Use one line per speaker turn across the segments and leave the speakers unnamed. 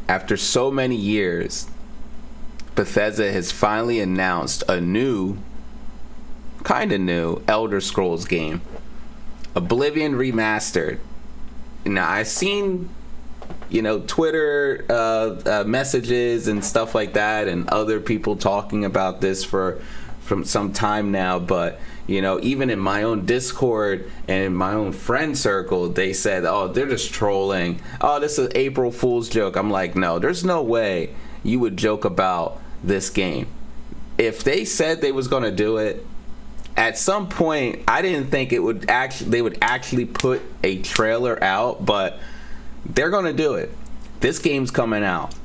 after so many years, Bethesda has finally announced a kind of new Elder Scrolls game, Oblivion Remastered. Now, I've seen, Twitter messages and stuff like that, and other people talking about this from some time now, but even in my own Discord and in my own friend circle, they said, oh, they're just trolling. Oh, this is an April Fool's joke. I'm like, no, there's no way you would joke about this game. If they said they was going to do it, at some point, I didn't think they would actually put a trailer out, but they're going to do it. This game's coming out.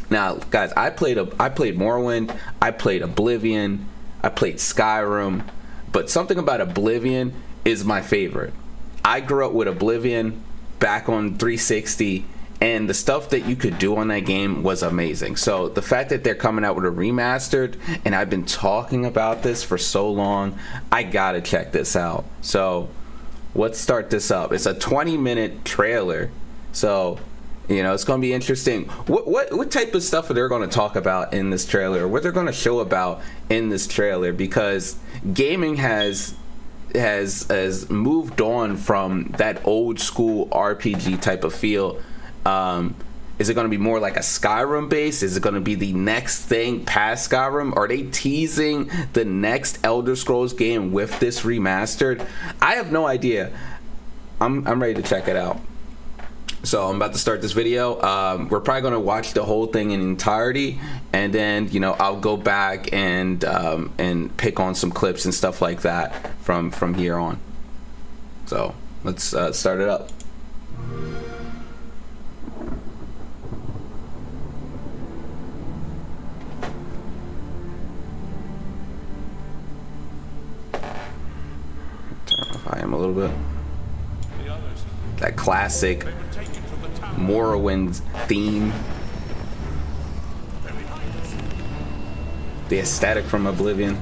Now, guys, I played Morrowind, I played Oblivion, I played Skyrim, but something about Oblivion is my favorite. I grew up with Oblivion back on 360, and the stuff that you could do on that game was amazing. So the fact that they're coming out with a remastered, and I've been talking about this for so long, I gotta check this out. So let's start this up. It's a 20-minute trailer, so it's going to be interesting. What type of stuff are they going to talk about in this trailer? What they're going to show about in this trailer? Because gaming has moved on from that old school RPG type of feel. Is it going to be more like a Skyrim base? Is it going to be the next thing past Skyrim? Are they teasing the next Elder Scrolls game with this remastered? I have no idea. I'm ready to check it out. So I'm about to start this video. We're probably going to watch the whole thing in entirety, and then I'll go back and pick on some clips and stuff like that from here on. So let's start it up. Turn off volume a little bit. That classic Morrowind theme. The aesthetic from Oblivion.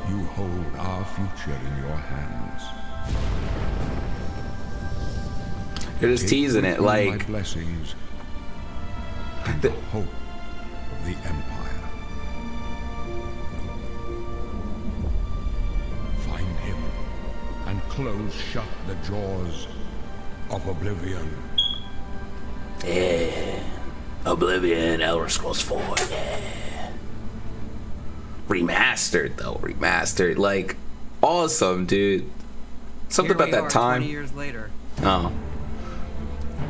You hold our future in your hands.
They're just teasing it like
my blessings and the hope of the Empire. Find him and close shut the jaws of Oblivion.
Yeah. Oblivion, Elder Scrolls 4, yeah. Remastered though, remastered. Like, awesome, dude. Something about that time.
20 years later.
Oh.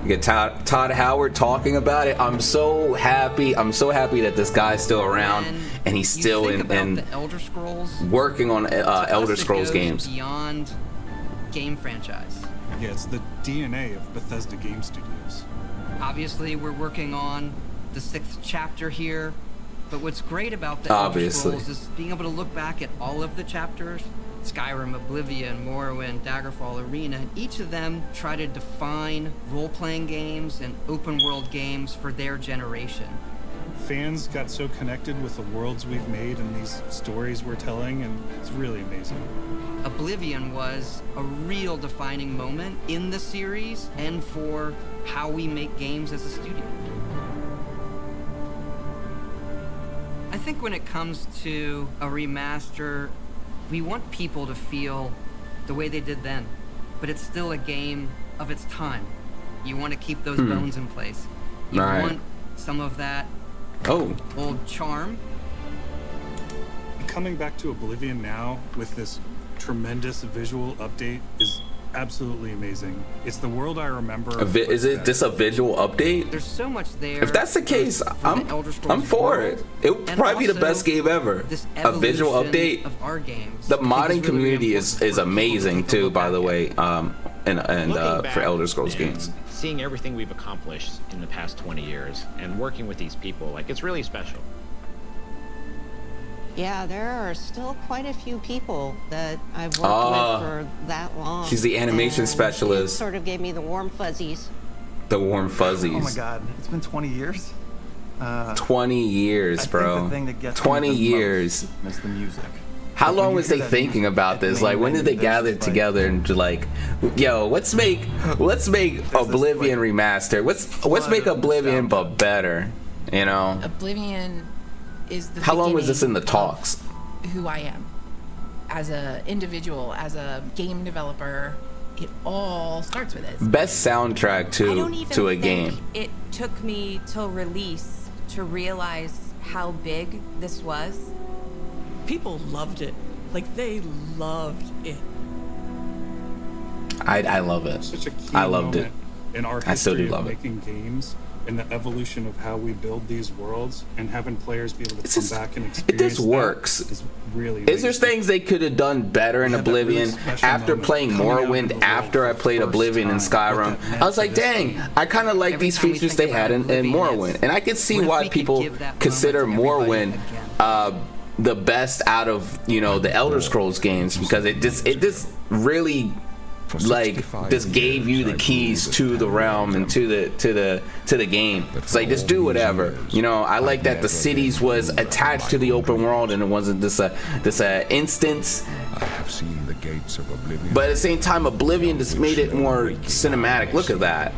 You get Todd Howard talking about it. I'm so happy. I'm so happy that this guy's still around and he's still in
the Elder Scrolls,
working on Elder Scrolls games.
Beyond game franchise.
Yeah, it's the DNA of Bethesda Game Studios.
Obviously, we're working on the 6th chapter here, but what's great about the Elder Scrolls is being able to look back at all of the chapters. Skyrim, Oblivion, Morrowind, Daggerfall, Arena, and each of them try to define role-playing games and open-world games for their generation.
Fans got so connected with the worlds we've made and these stories we're telling, and it's really amazing.
Oblivion was a real defining moment in the series and for how we make games as a studio. I think when it comes to a remaster, we want people to feel the way they did then, but it's still a game of its time. You want to keep those bones in place. You want some of that old charm.
Coming back to Oblivion now with this tremendous visual update is absolutely amazing. It's the world I remember.
Is it just a visual update?
There's so much there.
If that's the case, I'm for it. It would probably be the best game ever. A visual update
of our games.
The modding community is amazing too, by the way. And for Elder Scrolls games.
Seeing everything we've accomplished in the past 20 years and working with these people, like, it's really special.
Yeah, there are still quite a few people that I've worked with for that long.
She's the animation specialist.
It sort of gave me the warm fuzzies.
The warm fuzzies.
Oh my god, it's been 20 years?
20 years, bro.
I think the thing that gets
20
me the
years.
most is the music.
How long was they thinking about this? Like, when did they gather together and like, yo, let's make Oblivion remastered. Let's make Oblivion but better. You know?
Oblivion is the.
How long was this in the talks?
Who I am, as an individual, as a game developer, it all starts with it.
Best soundtrack to a game.
It took me till release to realize how big this was.
People loved it. Like, they loved it.
I love it.
Such a key
I loved it.
In our
I still do
history of
love it.
making games and the evolution of how we build these worlds and having players be able to come back and experience
it just works.
Is really
Is there things they could have done better in Oblivion? After playing Morrowind, after I played Oblivion and Skyrim, I was like, dang, I kind of like these features they had in Morrowind. And I could see why people consider Morrowind the best out of, you know, the Elder Scrolls games, because it just really like just gave you the keys to the realm and to the game. It's like, just do whatever. You know, I like that the cities was attached to the open world and it wasn't this instance.
I have seen the gates of Oblivion.
But at the same time, Oblivion just made it more cinematic. Look at that.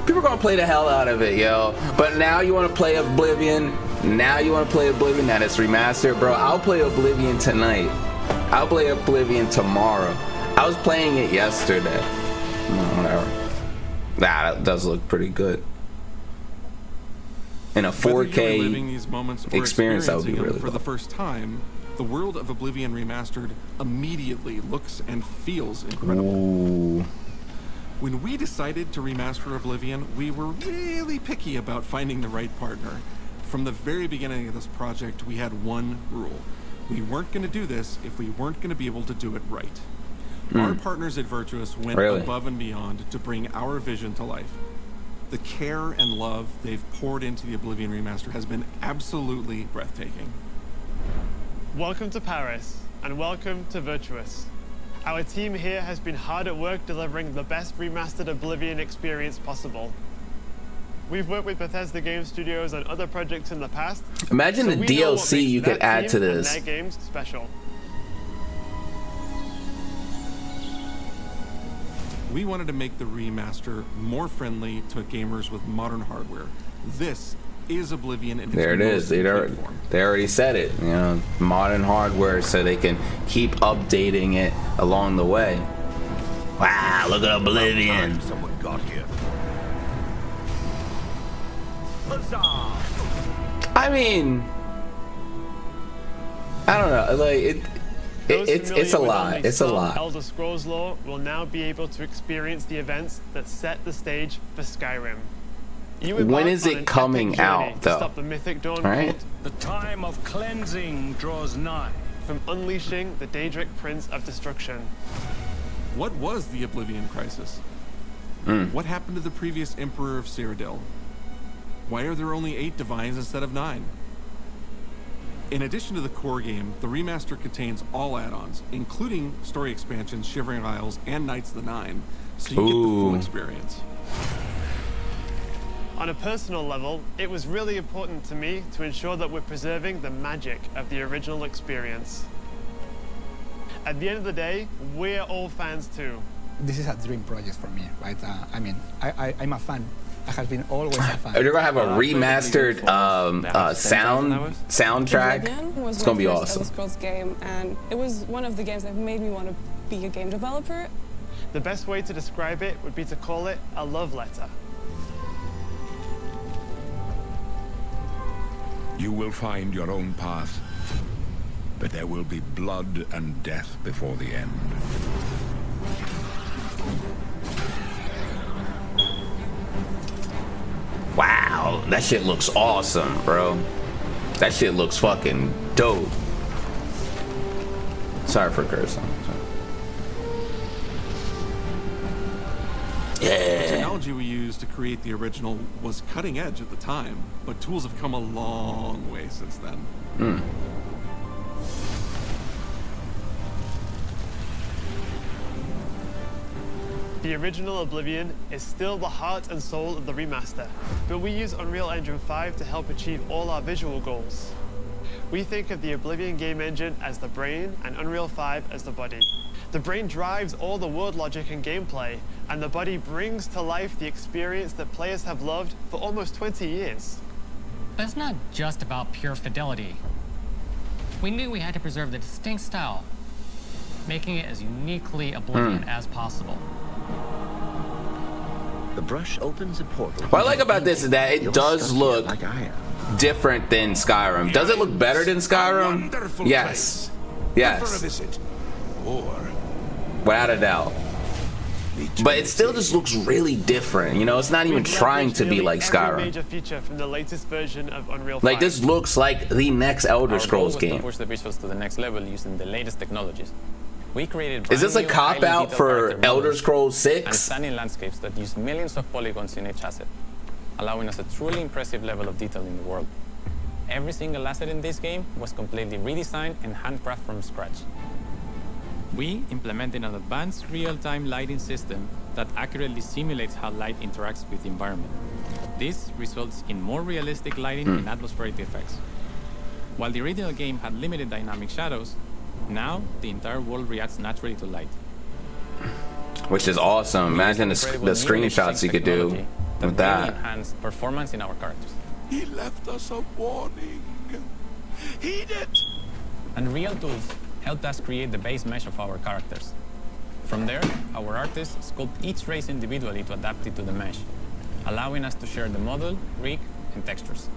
People are gonna play the hell out of it, yo. But now you want to play Oblivion. Now you want to play Oblivion. That it's remastered, bro. I'll play Oblivion tonight. I'll play Oblivion tomorrow. I was playing it yesterday. Whatever. That does look pretty good. In a 4K experience, that would be really
for the first time. The world of Oblivion Remastered immediately looks and feels incredible.
Ooh.
When we decided to remaster Oblivion, we were really picky about finding the right partner. From the very beginning of this project, we had one rule. We weren't going to do this if we weren't going to be able to do it right. Our partners at Virtuous went above and beyond to bring our vision to life. The care and love they've poured into the Oblivion Remaster has been absolutely breathtaking.
Welcome to Paris, and welcome to Virtuous. Our team here has been hard at work delivering the best remastered Oblivion experience possible. We've worked with Bethesda Game Studios on other projects in the past.
Imagine the DLC you could add to this.
Their games special.
We wanted to make the remaster more friendly to gamers with modern hardware. This is Oblivion in its
there it is. They already said it. You know, modern hardware, so they can keep updating it along the way. Wow, look at Oblivion.
Someone got here.
I mean, I don't know. Like it's a lot. It's a lot.
Elder Scrolls lore will now be able to experience the events that set the stage for Skyrim.
When is it coming out, though?
Stop the Mythic Dawn
cult. The time of cleansing draws nigh.
From unleashing the Daedric Prince of Destruction.
What was the Oblivion Crisis? What happened to the previous Emperor of Cyrodiil? Why are there only 8 divines instead of 9? In addition to the core game, the remaster contains all add-ons, including story expansions, Shivering Isles, and Knights of the Nine, so you get the full experience.
On a personal level, it was really important to me to ensure that we're preserving the magic of the original experience. At the end of the day, we're all fans too.
This is a dream project for me, right? I mean, I'm a fan. I have been always a fan.
They're gonna have a remastered soundtrack. It's gonna be awesome.
Elder Scrolls game, and it was one of the games that made me want to be a game developer.
The best way to describe it would be to call it a love letter.
You will find your own path, but there will be blood and death before the end.
Wow, that shit looks awesome, bro. That shit looks fucking dope. Sorry for cursing. Yeah.
The technology we used to create the original was cutting edge at the time, but tools have come a long way since then.
The original Oblivion is still the heart and soul of the remaster, but we use Unreal Engine 5 to help achieve all our visual goals. We think of the Oblivion game engine as the brain and Unreal 5 as the body. The brain drives all the world logic and gameplay, and the body brings to life the experience that players have loved for almost 20 years.
But it's not just about pure fidelity. We knew we had to preserve the distinct style, making it as uniquely Oblivion as possible.
The brush opens a portal.
What I like about this is that it does look different than Skyrim. Does it look better than Skyrim? Yes. Yes. Without a doubt. But it still just looks really different. You know, it's not even trying to be like Skyrim.
Major feature from the latest version of Unreal 5.
Like, this looks like the next Elder Scrolls game.
To push the visuals to the next level using the latest technologies. We created
Is this a cop-out for Elder Scrolls 6?
And stunning landscapes that use millions of polygons in each asset, allowing us a truly impressive level of detail in the world. Every single asset in this game was completely redesigned and handcrafted from scratch. We implemented an advanced real-time lighting system that accurately simulates how light interacts with the environment. This results in more realistic lighting and atmospheric effects. While the original game had limited dynamic shadows, now the entire world reacts naturally to light.
Which is awesome. Imagine the screenshots you could do with that.
Really enhanced performance in our characters.
He left us a warning. Heed it!
Unreal tools helped us create the base mesh of our characters. From there, our artists sculpt each race individually to adapt it to the mesh, allowing us to share the model, rig, and textures.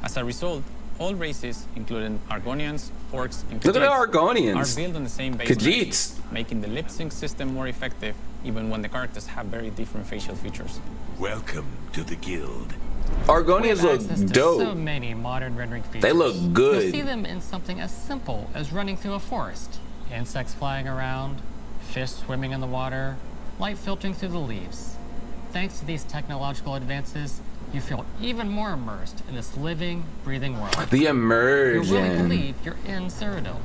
As a result, all races, including Argonians, Orcs, and Khajiits,
look at the Argonians.
are built on the same base
Khajiits.
mesh, making the lip sync system more effective, even when the characters have very different facial features.
Welcome to the guild.
Argonians look dope.
So many modern rendering features.
They look good.
You'll see them in something as simple as running through a forest, insects flying around, fish swimming in the water, light filtering through the leaves. Thanks to these technological advances, you feel even more immersed in this living, breathing world.
The immersion.
You really believe you're in Cyrodiil.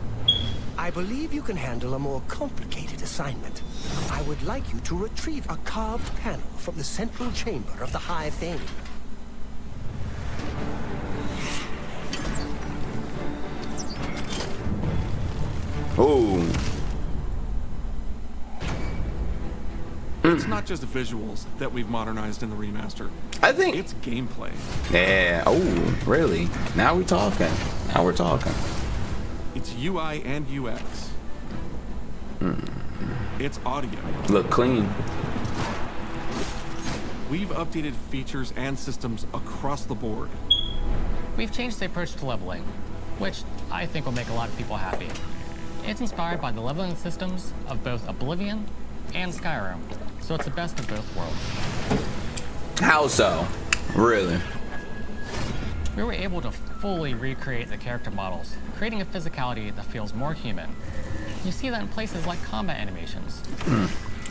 I believe you can handle a more complicated assignment. I would like you to retrieve a carved panel from the central chamber of the High Fane.
Oh.
It's not just visuals that we've modernized in the remaster.
I think
it's gameplay.
Yeah. Oh, really? Now we're talking. Now we're talking.
It's UI and UX. It's audio.
Look clean.
We've updated features and systems across the board.
We've changed the approach to leveling, which I think will make a lot of people happy. It's inspired by the leveling systems of both Oblivion and Skyrim, so it's the best of both worlds.
How so? Really?
We were able to fully recreate the character models, creating a physicality that feels more human. You see that in places like combat animations.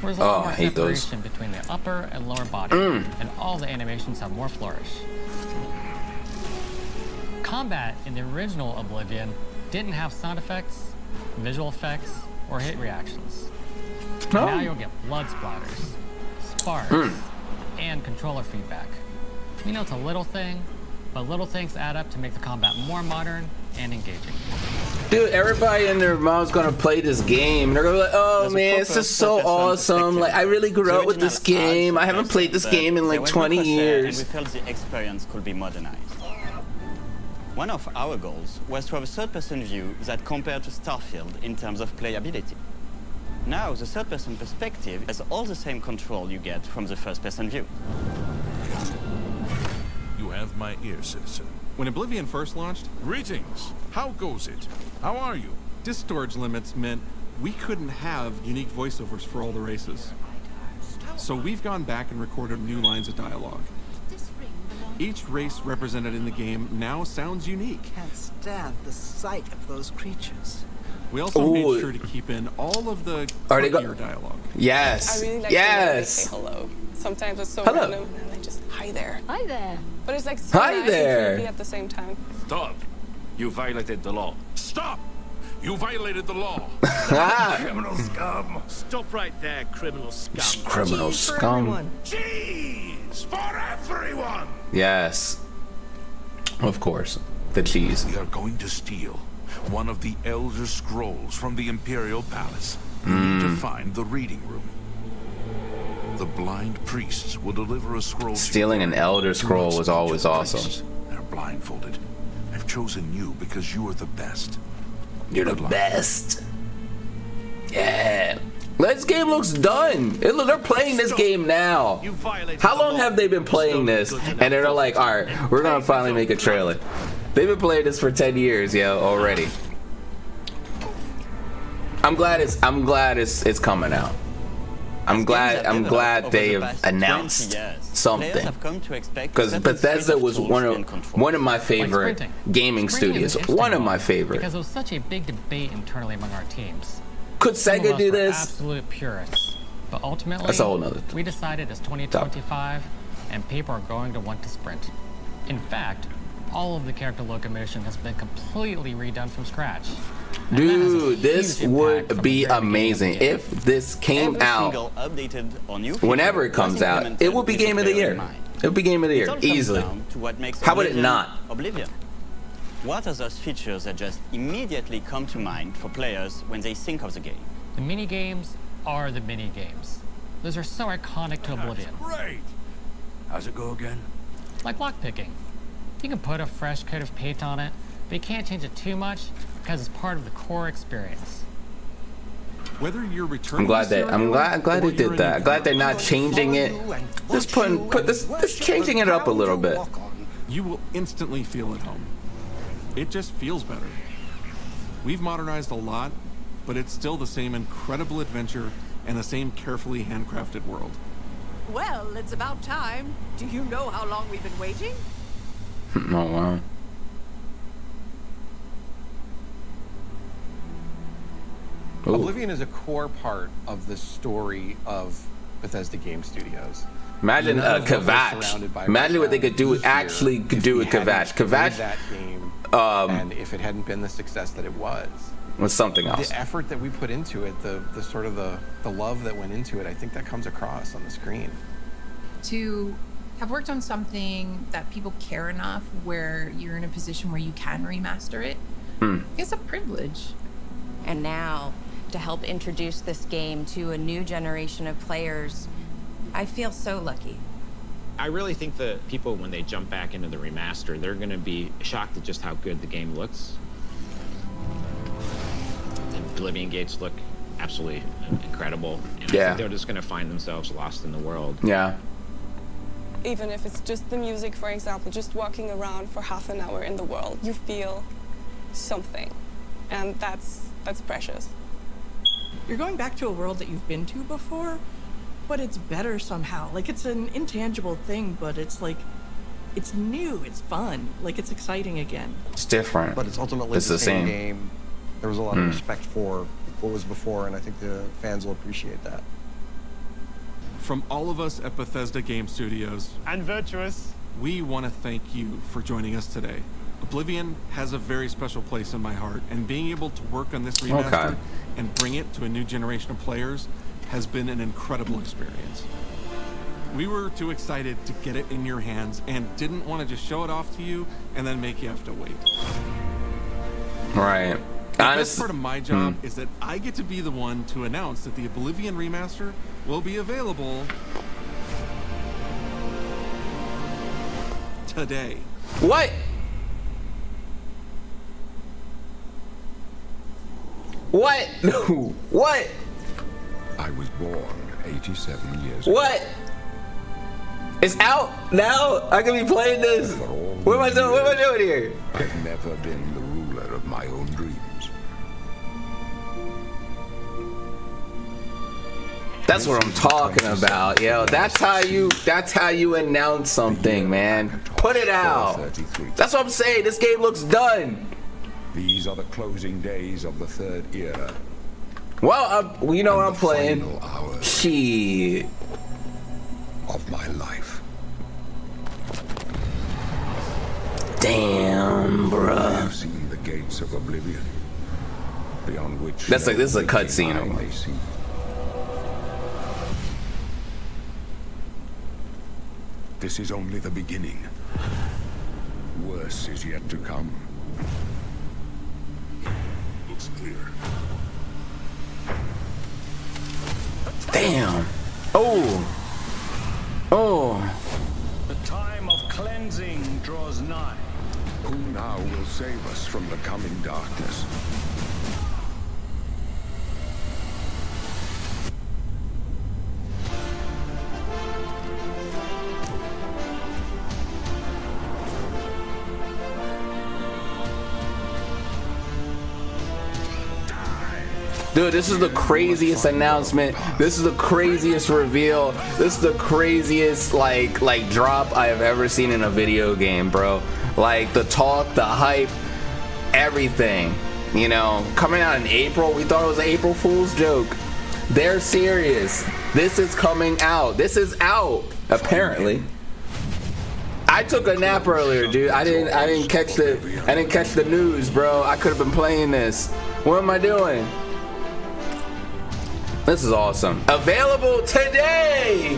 There's a lot more separation between the upper and lower body, and all the animations have more flourish. Combat in the original Oblivion didn't have sound effects, visual effects, or hit reactions. Now you'll get blood splatters, sparks, and controller feedback. We know it's a little thing, but little things add up to make the combat more modern and engaging.
Dude, everybody and their mom's gonna play this game. And they're gonna be like, oh man, it's just so awesome. Like, I really grew up with this game. I haven't played this game in like 20 years.
And we felt the experience could be modernized. One of our goals was to have a third-person view that compared to Starfield in terms of playability. Now, the third-person perspective has all the same control you get from the first-person view.
You have my ear, citizen.
When Oblivion first launched,
Greetings. How goes it? How are you?
disk storage limits meant we couldn't have unique voiceovers for all the races. So we've gone back and recorded new lines of dialogue. Each race represented in the game now sounds unique.
Can't stand the sight of those creatures.
We also made sure to keep in all of the quirkier dialogue.
Yes.
I really like
yes.
Say hello. Sometimes it's so
hello.
random and I just hi there.
Hi there.
But it's like so
hi
nice
there.
and creepy at the same time.
Stop. You violated the law.
Stop. You violated the law.
Criminal scum. Stop right there, criminal scum.
Criminal
Cheese for
scum.
everyone.
Cheese for everyone.
Yes. Of course. The cheese.
We are going to steal one of the Elder Scrolls from the Imperial Palace. You need to find the reading room. The blind priests will deliver a scroll.
Stealing an Elder Scroll was always awesome.
They're blindfolded. I've chosen you because you are the best.
You're the best. Yeah. This game looks done. They're playing this game now. How long have they been playing this? And they're like, all right, we're gonna finally make a trailer. They've been playing this for 10 years, yo, already. I'm glad it's coming out. I'm glad they've announced something. Because Bethesda was one of my favorite gaming studios. One of my favorite.
Because there was such a big debate internally among our teams.
Could Sega do this?
Absolute purists. But ultimately,
that's a whole nother
we decided it's 2025, and people are going to want to sprint. In fact, all of the character locomotion has been completely redone from scratch.
Dude, this would be amazing if this came out. Whenever it comes out, it would be game of the year. It would be game of the year, easily. How would it not?
Oblivion. What are those features that just immediately come to mind for players when they think of the game?
The mini games are the mini games. Those are so iconic to Oblivion.
Great. How's it go again?
Like lockpicking. You can put a fresh coat of paint on it, but you can't change it too much because it's part of the core experience.
Whether you're returning,
I'm glad they did that. I'm glad they're not changing it. Just changing it up a little bit.
You will instantly feel at home. It just feels better. We've modernized a lot, but it's still the same incredible adventure and the same carefully handcrafted world.
Well, it's about time. Do you know how long we've been waiting?
Oh, wow. Ooh.
Oblivion is a core part of the story of Bethesda Game Studios.
Imagine Kvatch. Imagine what they could do. Actually, could do with Kvatch. Kvatch.
That game, and if it hadn't been the success that it was
something else.
The effort that we put into it, the sort of the love that went into it, I think that comes across on the screen.
To have worked on something that people care enough where you're in a position where you can remaster it, it's a privilege.
And now, to help introduce this game to a new generation of players, I feel so lucky.
I really think that people, when they jump back into the remaster, they're going to be shocked at just how good the game looks. The Oblivion gates look absolutely incredible. And I think they're just going to find themselves lost in the world.
Yeah.
Even if it's just the music, for example, just walking around for half an hour in the world, you feel something. And that's precious.
You're going back to a world that you've been to before, but it's better somehow. Like, it's an intangible thing, but it's like, it's new, it's fun, like it's exciting again.
It's different.
But it's ultimately the same game. There was a lot of respect for what was before, and I think the fans will appreciate that.
From all of us at Bethesda Game Studios
and Virtuous,
we want to thank you for joining us today. Oblivion has a very special place in my heart, and being able to work on this remaster and bring it to a new generation of players has been an incredible experience. We were too excited to get it in your hands and didn't want to just show it off to you and then make you have to wait.
Right.
The best part of my job is that I get to be the one to announce that the Oblivion remaster will be available today.
What? What? What?
I was born 87 years ago.
What? It's out now? I can be playing this? What am I doing? What am I doing here?
I've never been the ruler of my own dreams.
That's what I'm talking about, yo. That's how you announce something, man. Put it out. That's what I'm saying. This game looks done.
These are the closing days of the third era.
Well, you know what I'm playing. Shit.
Of my life.
Damn, bruh.
I've seen the gates of Oblivion.
beyond which
That's like, this is a cutscene.
This is only the beginning. Worse is yet to come. Looks clear.
Damn. Oh. Oh.
The time of cleansing draws nigh.
Who now will save us from the coming darkness?
Dude, this is the craziest announcement. This is the craziest reveal. This is the craziest like drop I have ever seen in a video game, bro. Like the talk, the hype, everything. You know, coming out in April, we thought it was an April Fool's joke. They're serious. This is coming out. This is out, apparently. I took a nap earlier, dude. I didn't catch the news, bro. I could have been playing this. What am I doing? This is awesome. Available today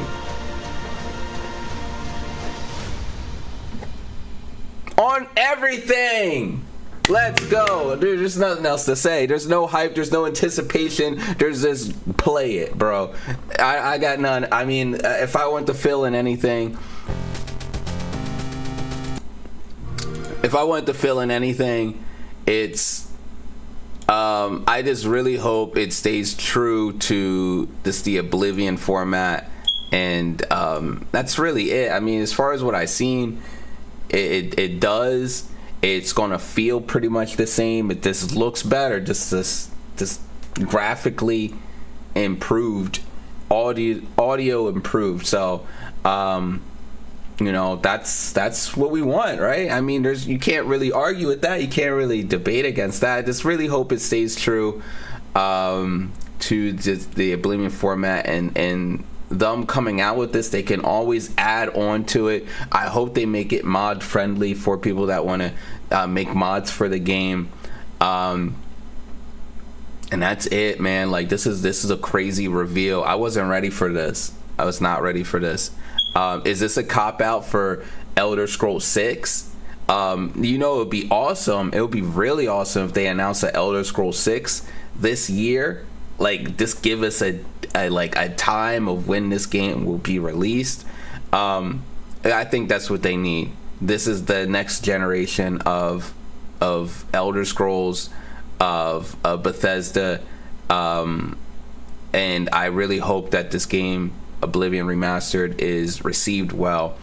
on everything. Let's go, dude. There's nothing else to say. There's no hype. There's no anticipation. There's just play it, bro. I got none. I mean, if I want to fill in anything, it's I just really hope it stays true to the Oblivion format, and that's really it. I mean, as far as what I've seen, it does. It's gonna feel pretty much the same. It just looks better. Just graphically improved, audio improved. So, you know, that's what we want, right? I mean, you can't really argue with that. You can't really debate against that. I just really hope it stays true to just the Oblivion format, and them coming out with this, they can always add on to it. I hope they make it mod friendly for people that want to make mods for the game. And that's it, man. Like, this is a crazy reveal. I wasn't ready for this. I was not ready for this. Is this a cop-out for Elder Scrolls 6? You know, it would be awesome. It would be really awesome if they announced an Elder Scrolls 6 this year. Like, just give us a time of when this game will be released. I think that's what they need. This is the next generation of Elder Scrolls, of Bethesda, and I really hope that this game, Oblivion Remastered, is received well.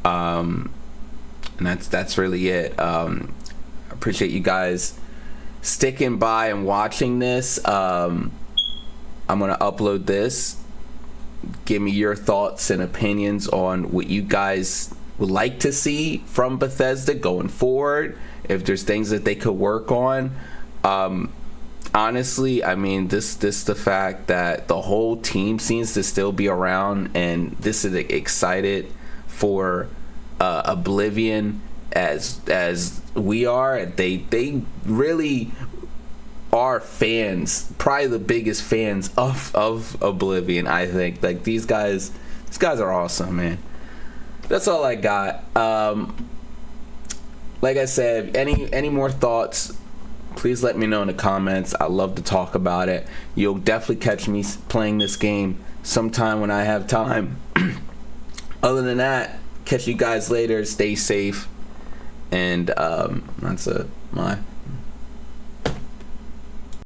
And that's really it. I appreciate you guys sticking by and watching this. I'm gonna upload this. Give me your thoughts and opinions on what you guys would like to see from Bethesda going forward, if there's things that they could work on. Honestly, I mean, this the fact that the whole team seems to still be around, and this is excited for Oblivion as we are. They really are fans, probably the biggest fans of Oblivion. I think, like, these guys are awesome, man. That's all I got. Like I said, any more thoughts, please let me know in the comments. I love to talk about it. You'll definitely catch me playing this game sometime when I have time. Other than that, catch you guys later. Stay safe, and that's my